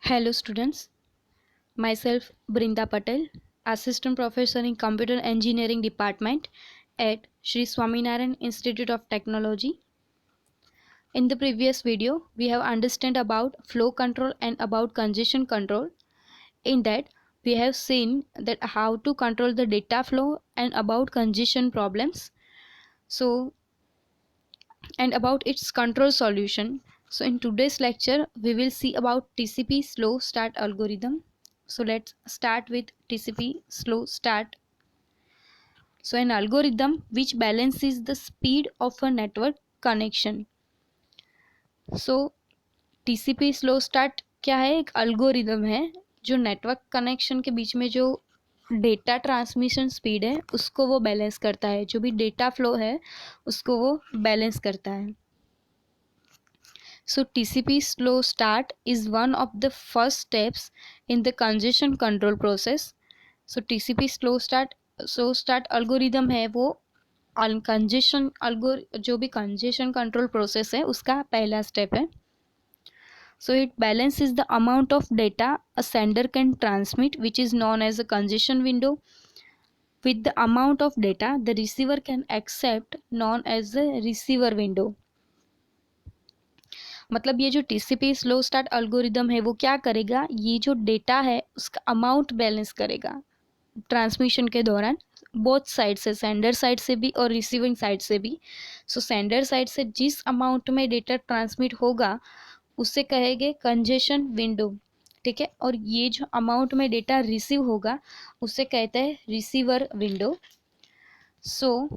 Hello students, myself Brinda Patel, Assistant Professor in Computer Engineering Department at Sri Swaminarayan Institute of Technology. In the previous video, we have understood about flow control and about congestion control. In that, we have seen that how to control the data flow and about congestion problems. And about its control solution. So in today's lecture, we will see about TCP slow start algorithm. So let's start with TCP slow start. So an algorithm which balances the speed of a network connection. So TCP slow start क्या है? एक algorithm है जो network connection के बीच में जो data transmission speed है उसको वो बैलेंस करता है, जो भी डेटा फ्लो है उसको वो बैलेंस करता है. So TCP slow start is one of the first steps in the congestion control process. So TCP slow start algorithm है वो congestion जो भी congestion control process है उसका पहला step है. So it balances the amount of data a sender can transmit, which is known as a congestion window, with the amount of data the receiver can accept, known as the receiver window. मतलब ये जो TCP slow start algorithm है वो क्या करेगा, ये जो data है उसका अमाउंट बैलेंस करेगा ट्रांसमिशन के दौरान, बोथ साइड से, सेंडर साइड से भी और रिसीविंग साइड से भी. सो सेंडर साइड से जिस अमाउंट में डेटा ट्रांसमिट होगा उससे कहेंगे कंजेशन विंडो, ठीक है. और ये जो अमाउंट में डेटा रिसीव होगा उससे कहते हैं रिसीवर विंडो. सो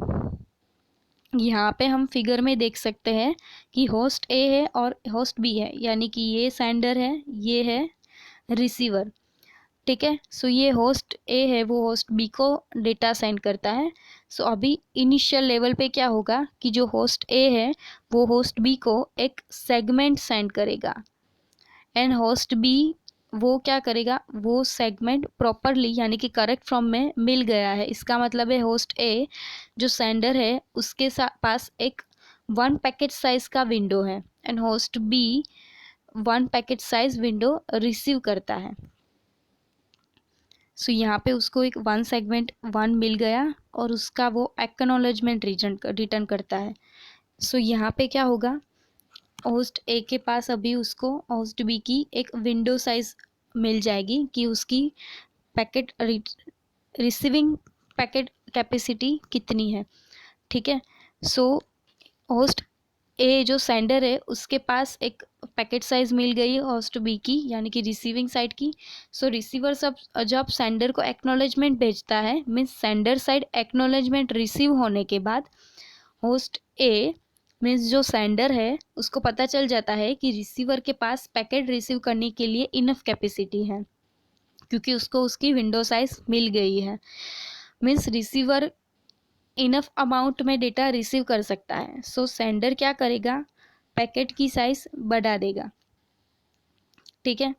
यहाँ पे हम फिगर में देख सकते हैं कि होस्ट ए है और होस्ट बी है, यानी कि ये सेंडर है, ये है रिसीवर, ठीक है. सो ये होस्ट ए है वो होस्ट बी को डेटा सेंड करता है. सो अभी इनिशियल लेवल पे क्या होगा कि जो होस्ट ए है वो होस्ट बी को एक सेगमेंट सेंड करेगा एंड होस्ट बी वो क्या करेगा, वो सेगमेंट प्रॉपरली यानी कि करेक्ट फॉर्म में मिल गया है. इसका मतलब है होस्ट ए जो सेंडर है उसके पास एक 1 पैकेट साइज का विंडो है and host B 1 packet size window receive करता है. सो यहाँ पे उसको एक 1 सेगमेंट 1 मिल गया और उसका वो एक्नॉलेजमेंट रिटर्न करता है. सो यहाँ पे क्या होगा, होस्ट ए के पास अभी उसको होस्ट बी की एक विंडो साइज मिल जाएगी कि उसकी पैकेट रिसीविंग पैकेट कैपेसिटी कितनी है, ठीक है. सो होस्ट ए जो सेंडर है उसके पास एक पैकेट साइज मिल गई होस्ट बी की यानी कि रिसीविंग साइड की. सो रिसीवर जब सेंडर को एक्नॉलेजमेंट भेजता है, means sender side acknowledgement receive होने के बाद होस्ट ए मीन्स जो सेंडर है उसको पता चल जाता है कि रिसीवर के पास पैकेट रिसीव करने के लिए इनफ कैपेसिटी है क्योंकि उसको उसकी विंडो साइज मिल गई है. मीन्स रिसीवर इनफ अमाउंट में डेटा रिसीव कर सकता है. सो सेंडर क्या करेगा, पैकेट की साइज बढ़ा देगा, ठीक है.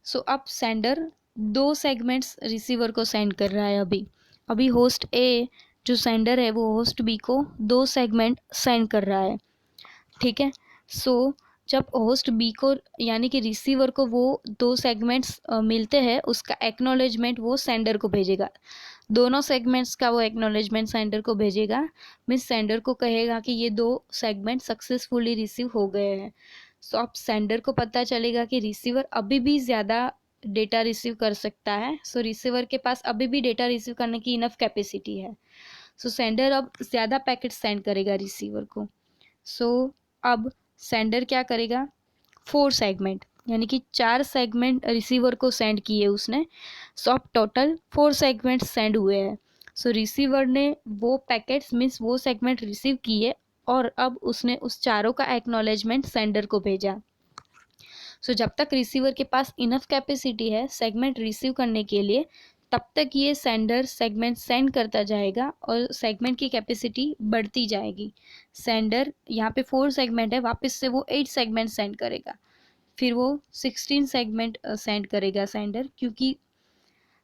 सो अब सेंडर 2 सेगमेंट्स रिसीवर को सेंड कर रहा है. अभी होस्ट ए जो सेंडर है वो होस्ट बी को 2 सेगमेंट सेंड कर रहा है, ठीक है. सो जब होस्ट बी को यानी कि रिसीवर को वो 2 सेगमेंट्स मिलते हैं उसका एक्नॉलेजमेंट वो सेंडर को भेजेगा. दोनों सेगमेंट्स का वो एक्नॉलेजमेंट सेंडर को भेजेगा. मीन्स सेंडर को कहेगा कि ये 2 सेगमेंट सक्सेसफुली रिसीव हो गए हैं. सो अब सेंडर को पता चलेगा कि रिसीवर अभी भी ज़्यादा डेटा रिसीव कर सकता है. सो रिसीवर के पास अभी भी डेटा रिसीव करने की इनफ कैपेसिटी है. सो सेंडर अब ज़्यादा पैकेट सेंड करेगा रिसीवर को. सो अब सेंडर क्या करेगा, 4 सेगमेंट यानी कि 4 सेगमेंट रिसीवर को सेंड किए उसने. सो अब टोटल 4 सेगमेंट सेंड हुए हैं. सो रिसीवर ने वो पैकेट्स मीन्स वो सेगमेंट रिसीव किए और अब उसने उस चारों का एक्नॉलेजमेंट सेंडर को भेजा. सो जब तक रिसीवर के पास इनफ कैपेसिटी है सेगमेंट रिसीव करने के लिए तब तक ये सेंडर सेगमेंट सेंड करता जाएगा और सेगमेंट की कैपेसिटी बढ़ती जाएगी. सेंडर यहाँ पे 4 सेगमेंट है, वापस से वो 8 सेगमेंट सेंड करेगा, फिर वो 16 सेगमेंट सेंड करेगा सेंडर, क्योंकि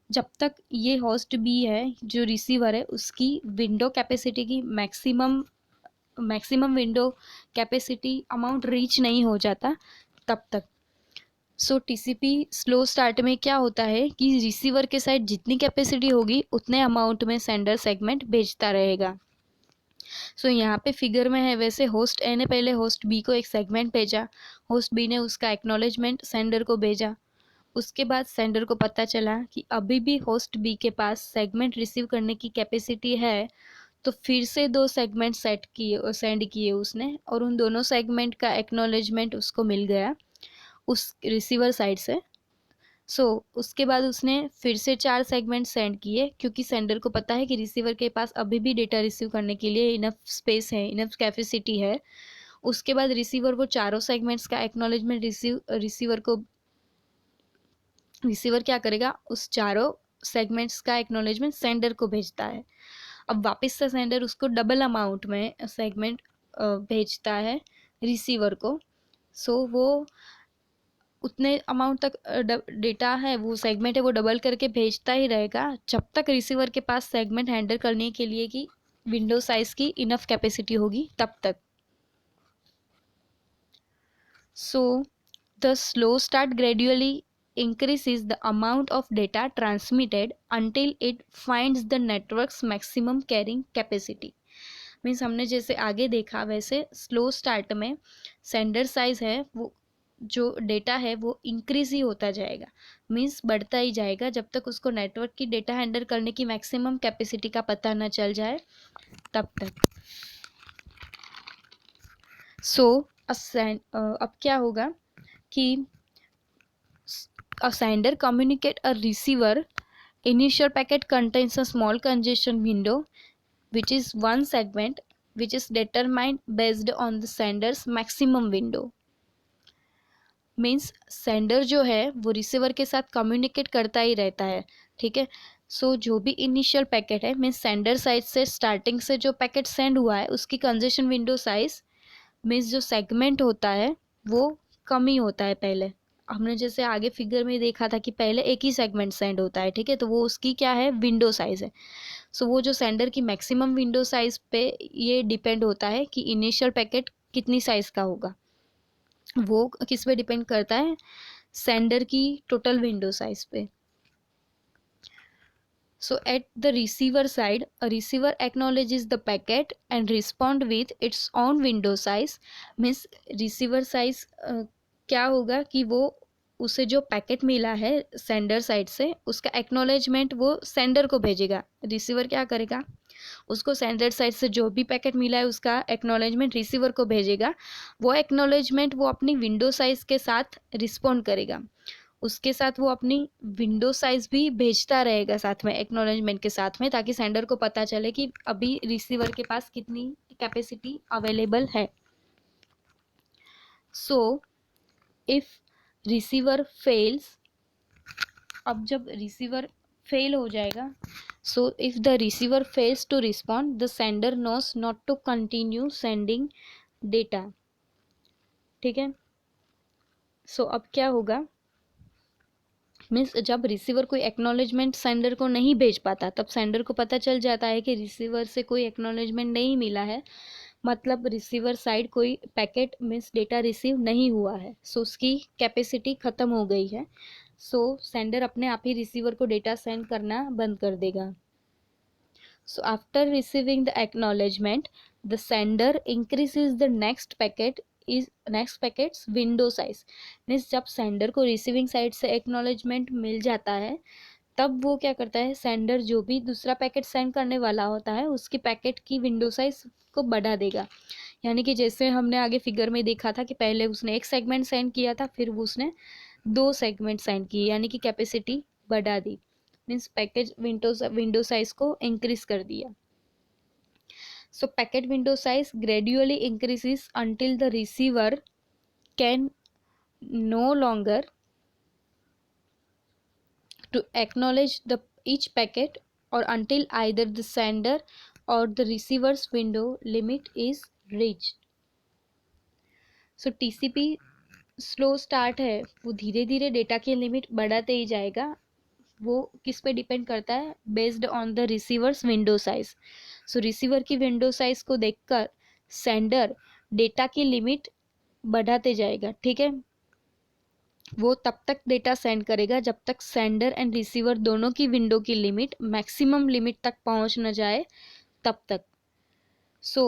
जब तक ये होस्ट बी है जो रिसीवर है उसकी विंडो कैपेसिटी की maximum window capacity amount reach नहीं हो जाता तब तक. सो टीसीपी स्लो स्टार्ट में क्या होता है कि रिसीवर के साइड जितनी कैपेसिटी होगी उतने अमाउंट में सेंडर सेगमेंट भेजता रहेगा। सो यहाँ पे फिगर में है वैसे होस्ट ए ने पहले होस्ट बी को एक सेगमेंट भेजा, होस्ट बी ने उसका एक्नॉलेजमेंट सेंडर को भेजा। उसके बाद सेंडर को पता चला कि अभी भी होस्ट बी के पास सेगमेंट रिसीव करने की कैपेसिटी है, तो फिर से 2 सेगमेंट सेंड किए उसने, और उन दोनों सेगमेंट का एक्नॉलेजमेंट उसको मिल गया उस रिसीवर साइड से। उसके बाद उसने फिर से 4 सेगमेंट सेंड किए, क्योंकि सेंडर को पता है कि रिसीवर के पास अभी भी डेटा रिसीव करने के लिए इनफ स्पेस है, इनफ कैपेसिटी है। उसके बाद रिसीवर वो चारों सेगमेंट्स का एक्नॉलेजमेंट रिसीवर क्या करेगा, उस चारों सेगमेंट्स का एक्नॉलेजमेंट सेंडर को भेजता है। अब वापस से सेंडर उसको डबल अमाउंट में सेगमेंट भेजता है रिसीवर को। वो उतने अमाउंट तक डेटा है, वो सेगमेंट है, वो डबल करके भेजता ही रहेगा जब तक रिसीवर के पास सेगमेंट हैंडल करने के लिए की विंडो साइज की इनफ कैपेसिटी होगी तब तक। So the slow start gradually increases the amount of data transmitted until it finds the network's maximum carrying capacity। Means हमने जैसे आगे देखा वैसे स्लो स्टार्ट में सेंडर साइज है वो जो डेटा है वो इंक्रीज ही होता जाएगा, मीन्स बढ़ता ही जाएगा जब तक उसको नेटवर्क की डेटा हैंडल करने की मैक्सिमम कैपेसिटी का पता न चल जाए तब तक। अब क्या होगा कि a sender communicate a receiver, initial packet contains a small congestion window which is one segment which is determined based on the sender's maximum window। Means sender जो है वो रिसीवर के साथ कम्युनिकेट करता ही रहता है, ठीक है। जो भी इनिशियल पैकेट है मीन्स सेंडर साइड से स्टार्टिंग से जो पैकेट सेंड हुआ है उसकी कंजेशन विंडो साइज मीन्स जो सेगमेंट होता है वो कम ही होता है। पहले हमने जैसे आगे फिगर में देखा था कि पहले एक ही सेगमेंट सेंड होता है, ठीक है, तो वो उसकी क्या है, विंडो साइज है। वो जो सेंडर की मैक्सिमम विंडो साइज पे ये डिपेंड होता है कि इनिशियल पैकेट कितनी साइज का होगा। वो किस पे डिपेंड करता है, सेंडर की टोटल विंडो साइज पे। At the receiver side, a receiver acknowledges the packet and respond with its own window size। Means receiver size क्या होगा कि वो उसे जो पैकेट मिला है सेंडर साइड से उसका एक्नॉलेजमेंट वो सेंडर को भेजेगा। रिसीवर क्या करेगा, उसको सेंडर साइड से जो भी पैकेट मिला है उसका एक्नॉलेजमेंट रिसीवर को भेजेगा। वो एक्नॉलेजमेंट वो अपनी विंडो साइज के साथ रिस्पॉन्ड करेगा, उसके साथ वो अपनी विंडो साइज भी भेजता रहेगा साथ में एक्नॉलेजमेंट के साथ में, ताकि सेंडर को पता चले कि अभी रिसीवर के पास कितनी कैपेसिटी अवेलेबल है। इफ रिसीवर फेल्स, अब जब रिसीवर फेल हो जाएगा, if the receiver fails to respond the sender knows not to continue sending data, ठीक है। अब क्या होगा, मीन्स जब रिसीवर कोई एक्नॉलेजमेंट सेंडर को नहीं भेज पाता तब सेंडर को पता चल जाता है कि रिसीवर से कोई एक्नॉलेजमेंट नहीं मिला है, मतलब रिसीवर साइड कोई पैकेट मीन्स डेटा रिसीव नहीं हुआ है। उसकी कैपेसिटी ख़त्म हो गई है। सेंडर अपने आप ही रिसीवर को डेटा सेंड करना बंद कर देगा। After receiving the acknowledgement the sender increases the next packets window size. Means जब सेंडर को रिसीविंग साइड से एक्नॉलेजमेंट मिल जाता है तब वो क्या करता है, सेंडर जो भी दूसरा पैकेट सेंड करने वाला होता है उसकी पैकेट की विंडो साइज को बढ़ा देगा। यानी कि जैसे हमने आगे फिगर में देखा था कि पहले उसने एक सेगमेंट सेंड किया था, फिर वो उसने 2 सेगमेंट सेंड किए, यानी कि कैपेसिटी बढ़ा दी, मीन्स पैकेज विंडो साइज को इंक्रीज कर दिया। Packet window size gradually increases until the receiver can no longer to acknowledge each packet, or until either the sender or the receiver's window limit is reached। TCP slow start है, वो धीरे धीरे data की limit बढ़ाते ही जाएगा। वो किस पे डिपेंड करता है, based on the receiver's window size. Receiver की विंडो साइज को देखकर सेंडर डेटा की लिमिट बढ़ाते जाएगा, ठीक है। वो तब तक डेटा सेंड करेगा जब तक सेंडर एंड रिसीवर दोनों की विंडो की लिमिट मैक्सिमम लिमिट तक पहुंच न जाए तब तक। सो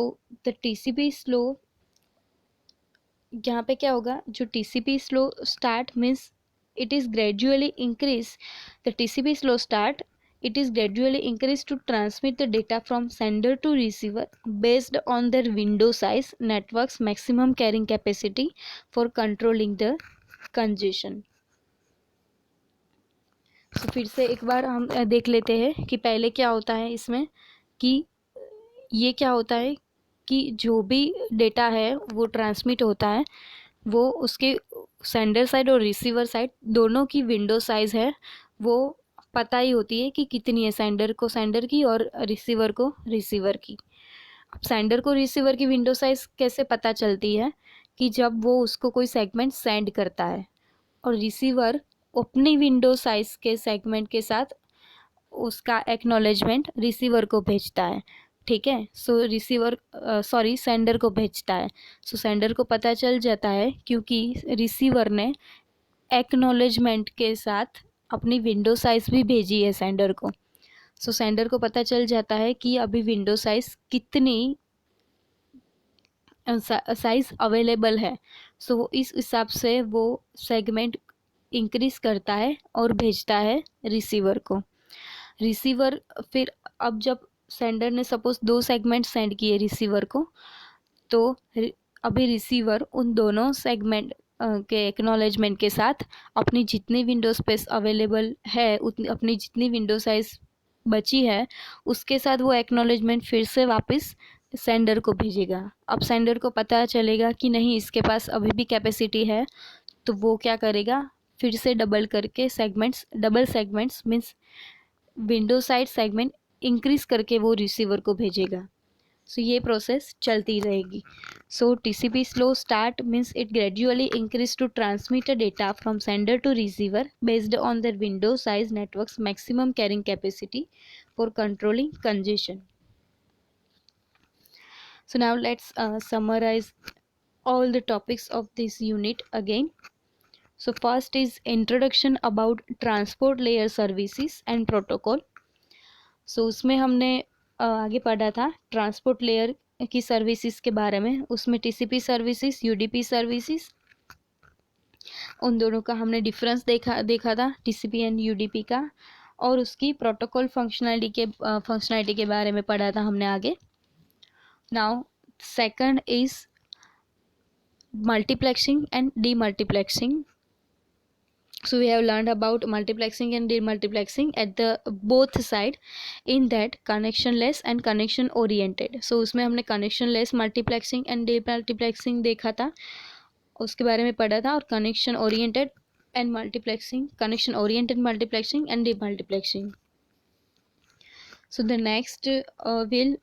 द टीसीपी स्लो, यहाँ पे क्या होगा, जो TCP slow start means it is gradually increase, the TCP slow start it is gradually increased to transmit the data from sender to receiver based on their window size, network's maximum carrying capacity for controlling the congestion। तो फिर से एक बार हम देख लेते हैं कि पहले क्या होता है इसमें, कि ये क्या होता है कि जो भी डेटा है वो ट्रांसमिट होता है, वो उसके सेंडर साइड और रिसीवर साइड दोनों की विंडो साइज़ है वो पता ही होती है कि कितनी है, सेंडर को सेंडर की और रिसीवर को रिसीवर की। अब सेंडर को रिसीवर की विंडो साइज़ कैसे पता चलती है, कि जब वो उसको कोई सेगमेंट सेंड करता है और रिसीवर अपनी विंडो साइज़ के सेगमेंट के साथ उसका एक्नॉलेजमेंट रिसीवर को भेजता है। ठीक है, सो रिसीवर सेंडर को भेजता है। सो सेंडर को पता चल जाता है क्योंकि रिसीवर ने एक्नॉलेजमेंट के साथ अपनी विंडो साइज़ भी भेजी है सेंडर को। सो सेंडर को पता चल जाता है कि अभी विंडो साइज़ कितनी साइज़ अवेलेबल है। सो इस हिसाब से वो सेगमेंट इंक्रीज करता है और भेजता है रिसीवर को। रिसीवर फिर अब जब सेंडर ने सपोज 2 सेगमेंट सेंड किए रिसीवर को, तो अभी रिसीवर उन दोनों सेगमेंट के एक्नॉलेजमेंट के साथ अपनी जितनी विंडो स्पेस अवेलेबल है, उतनी अपनी जितनी विंडो साइज बची है उसके साथ वो एक्नॉलेजमेंट फिर से वापस सेंडर को भेजेगा। अब सेंडर को पता चलेगा कि नहीं इसके पास अभी भी कैपेसिटी है, तो वो क्या करेगा, फिर से डबल करके segments, double segments means window side segment increase करके वो रिसीवर को भेजेगा। सो ये प्रोसेस चलती रहेगी। So TCP slow start means it gradually increase to transmit data from sender to receiver based on their window size networks maximum carrying capacity for controlling congestion. So now let's summarize all the topics of this unit again. So first is introduction about transport layer services and protocol. So उसमें हमने आगे पढ़ा था transport layer की services के बारे में। उसमें टीसीपी सर्विसेज, यूडीपी सर्विसेज, उन दोनों का हमने डिफरेंस देखा था टीसीपी एंड यूडीपी का, और उसकी प्रोटोकॉल फंक्शनैलिटी के बारे में पढ़ा था हमने आगे। Now second is multiplexing and demultiplexing. So we have learned about multiplexing and demultiplexing at the both side, in that connectionless and connection oriented. So उसमें हमने connectionless multiplexing and demultiplexing देखा था, उसके बारे में पढ़ा था, और connection oriented and multiplexing, connection oriented multiplexing and demultiplexing. So the next will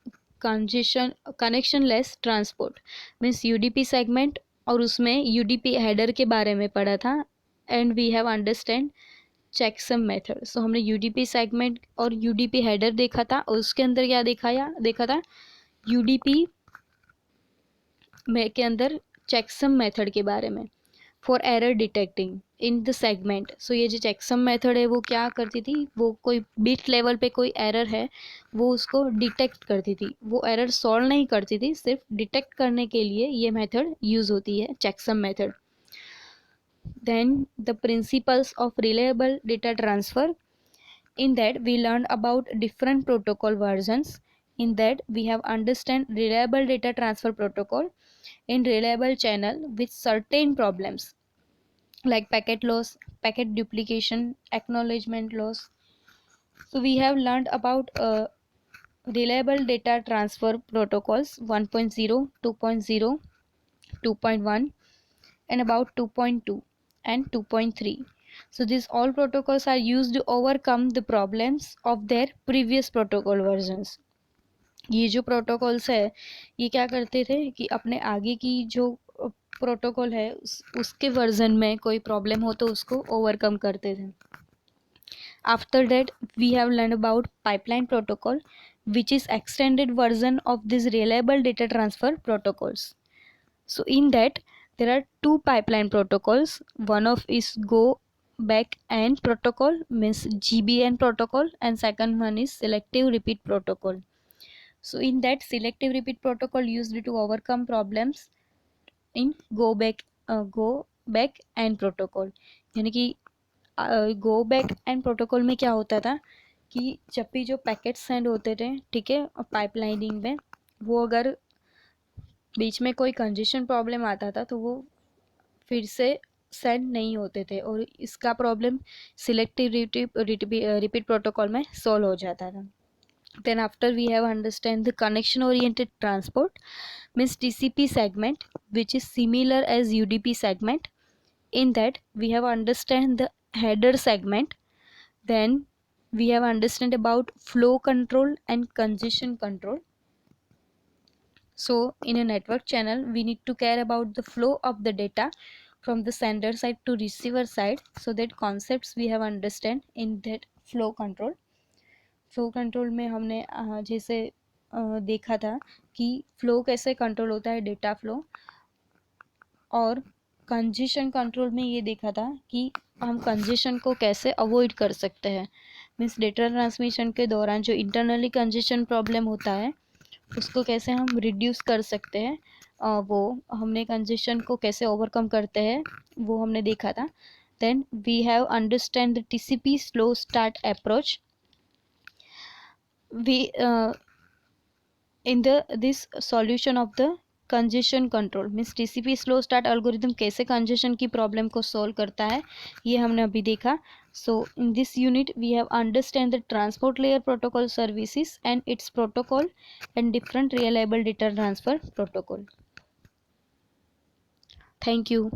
connectionless transport means UDP segment, और उसमें यूडीपी हेडर के बारे में पढ़ा था, and we have understand checksum method. So हमने यूडीपी सेगमेंट और यूडीपी हेडर देखा था, और उसके अंदर क्या देखा था यूडीपी के अंदर चेकसम मेथड के बारे में for error detecting in the segment. So ये जो चेकसम मेथड है वो क्या करती थी, वो कोई बिट लेवल पे कोई एरर है वो उसको डिटेक्ट करती थी, वो एरर सॉल्व नहीं करती थी, सिर्फ डिटेक्ट करने के लिए ये मेथड यूज़ होती है, checksum method. Then the principles of reliable data transfer, in that we learned about different protocol versions, in that we have understand reliable data transfer protocol in reliable channel with certain problems like packet loss, packet duplication, acknowledgement loss. So we have learned about reliable data transfer protocols 1.0, 2.0, 2.1, and about 2.2 and 2.3. So these all protocols are used to overcome the problems of their previous protocol versions. ये जो protocols है ये क्या करते थे कि अपने आगे की जो प्रोटोकॉल है उसके वर्जन में कोई प्रॉब्लम हो तो उसको ओवरकम करते थे। After that we have learn about pipeline protocol which is extended version of this reliable data transfer protocols. So in that there are two pipeline protocols. One of is go back N protocol, means GBN protocol, and second one is selective repeat protocol. So in that, selective repeat protocol used to overcome problems in go back and protocol, यानी कि go back and protocol में क्या होता था कि जब भी जो पैकेट सेंड होते थे, ठीक है, पाइपलाइनिंग में, वो अगर बीच में कोई कंजेशन प्रॉब्लम आता था तो वो फिर से सेंड नहीं होते थे, और इसका प्रॉब्लम सिलेक्टिव रिपीट प्रोटोकॉल में सॉल्व हो जाता था. Then after we have understand the connection oriented transport, means TCP segment, which is similar as UDP segment. In that we have understand the header segment. Then we have understand about flow control and congestion control. So in a network channel we need to care about the flow of the data from the sender side to receiver side. So that concepts we have understand in that flow control. Flow control में हमने जैसे देखा था कि flow कैसे control होता है, data flow. और कंजेशन कंट्रोल में ये देखा था कि हम कंजेशन को कैसे अवॉइड कर सकते हैं. मीन्स डेटा ट्रांसमिशन के दौरान जो इंटरनली कंजेशन प्रॉब्लम होता है उसको कैसे हम रिड्यूस कर सकते हैं, वो हमने कंजेशन को कैसे ओवरकम करते हैं वो हमने देखा था. Then we have understand the TCP slow start approach. We in the this solution of the congestion control, means TCP slow start algorithm कैसे congestion की प्रॉब्लम को सॉल्व करता है ये हमने अभी देखा. So in this unit we have understand the transport layer protocol services and its protocol and different reliable data transfer protocol. Thank you.